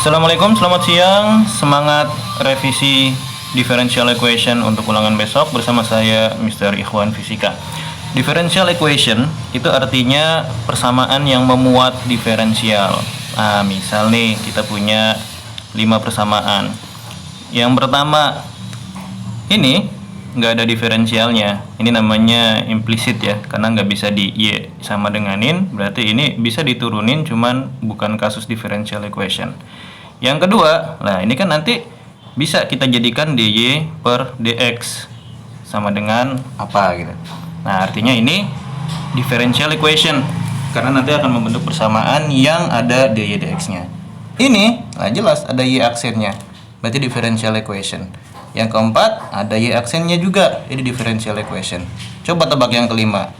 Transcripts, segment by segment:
Assalamualaikum, selamat siang. Semangat revisi differential equation untuk ulangan besok bersama saya Mr. Ikhwan Fisika. Differential equation itu artinya persamaan yang memuat diferensial. Misal nih kita punya 5 persamaan. Yang pertama ini nggak ada diferensialnya. Ini namanya implisit ya, karena nggak bisa di Y sama denganin. Berarti ini bisa diturunin, cuman bukan kasus differential equation. Yang kedua, nah ini kan nanti bisa kita jadikan dy per dx sama dengan apa gitu. Nah artinya ini differential equation karena nanti akan membentuk persamaan yang ada dy dx-nya. Ini nah jelas ada y aksennya, berarti differential equation. Yang keempat ada y aksennya juga, ini differential equation. Coba tebak yang kelima.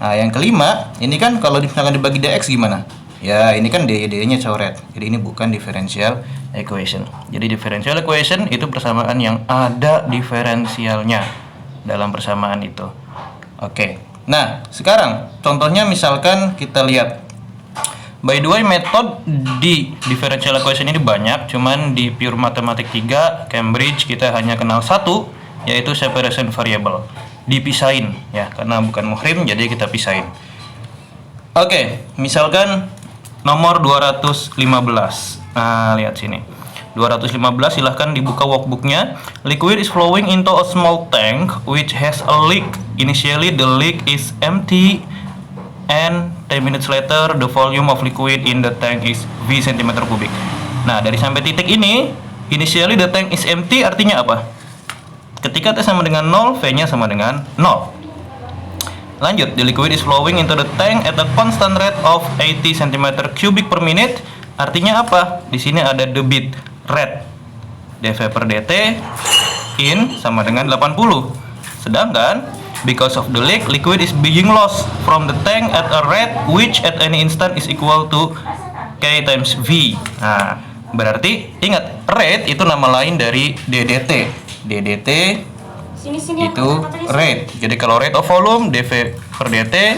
Nah yang kelima ini kan kalau misalkan dibagi dx gimana? Ya ini kan dy-nya coret, jadi ini bukan differential equation. Jadi differential equation itu persamaan yang ada diferensialnya dalam persamaan itu. Oke, nah sekarang contohnya misalkan kita lihat. By the way, metode di differential equation ini banyak, cuman di pure matematik 3 Cambridge kita hanya kenal satu, yaitu separation variable. Dipisahin ya, karena bukan muhrim jadi kita pisahin. Oke, misalkan nomor 215. Nah, lihat sini. 215 silahkan dibuka workbooknya. Liquid is flowing into a small tank which has a leak. Initially the leak is empty and 10 minutes later the volume of liquid in the tank is V cm kubik. Nah, dari sampai titik ini, initially the tank is empty artinya apa? Ketika T sama dengan 0, V-nya sama dengan 0. Lanjut, the liquid is flowing into the tank at a constant rate of 80 cm cubic per minute. Artinya apa? Di sini ada debit rate dV per dt in sama dengan 80. Sedangkan because of the leak, liquid is being lost from the tank at a rate which at any instant is equal to K times V. Nah, berarti ingat, rate itu nama lain dari ddt. ddt itu rate. Jadi kalau rate of volume dV per dt,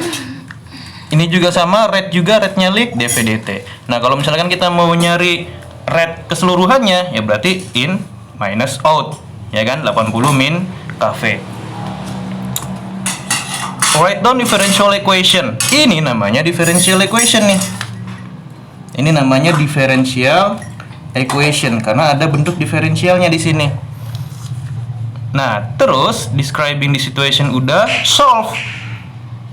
ini juga sama, rate juga, rate-nya leak dV dt. Nah kalau misalkan kita mau nyari rate keseluruhannya, ya berarti in minus out, ya kan, 80 min kV. Write down differential equation. Ini namanya differential equation nih. Ini namanya differential equation karena ada bentuk diferensialnya di sini. Nah, terus describing the situation udah, solve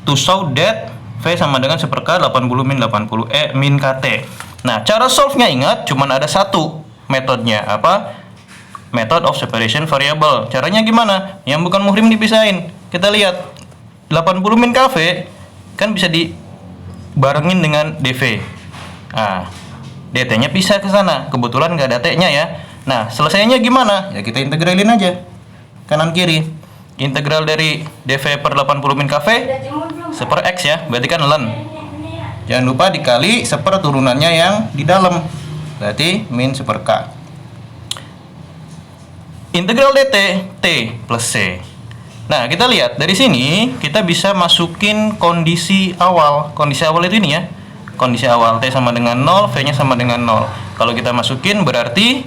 to show that V sama dengan 1/k 80 min 80 min kT. Nah, cara solve-nya ingat cuman ada satu metodenya, apa? Method of separation variable. Caranya gimana? Yang bukan muhrim dipisahin. Kita lihat 80 min kV kan bisa dibarengin dengan dV. Nah, dt-nya pisah ke sana. Kebetulan nggak ada t-nya ya. Nah, selesainya gimana? Ya kita integralin aja. Kanan kiri, integral dari dV per 80 min kV seper x ya, berarti kan ln. Jangan lupa dikali seper turunannya yang di dalam, berarti min seper k. Integral dt t plus c. Nah kita lihat dari sini kita bisa masukin kondisi awal. Kondisi awal itu ini ya, kondisi awal t sama dengan 0, v nya sama dengan 0. Kalau kita masukin berarti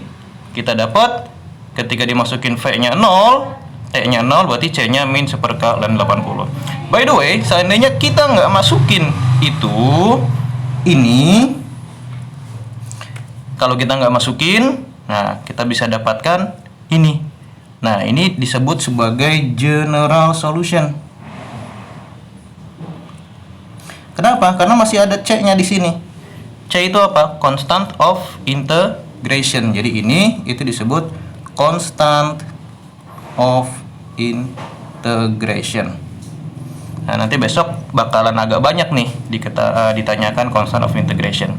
kita dapat ketika dimasukin V-nya 0, T-nya 0, berarti C-nya min 1/k ln 80. By the way, seandainya kita nggak masukin itu, ini, kalau kita nggak masukin, nah kita bisa dapatkan ini. Nah, ini disebut sebagai general solution. Kenapa? Karena masih ada C-nya di sini. C itu apa? Constant of integration. Jadi ini itu disebut constant of integration. Nah, nanti besok bakalan agak banyak nih ditanyakan constant of integration.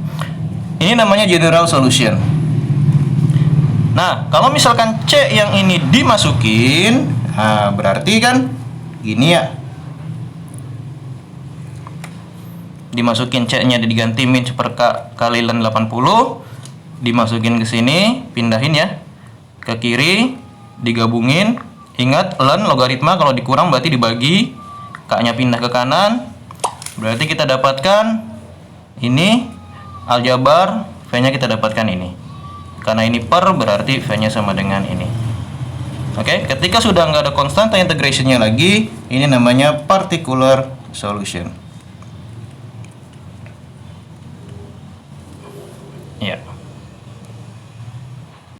Ini namanya general solution. Nah, kalau misalkan C yang ini dimasukin, nah berarti kan gini ya. Dimasukin C-nya diganti min 1/k kali ln 80, dimasukin ke sini, pindahin ya ke kiri, digabungin. Ingat, ln logaritma kalau dikurang berarti dibagi, k-nya pindah ke kanan, berarti kita dapatkan ini aljabar, V-nya kita dapatkan ini. Karena ini per berarti V-nya sama dengan ini. Oke, ketika sudah nggak ada konstanta integrationnya lagi, ini namanya particular solution. Ya.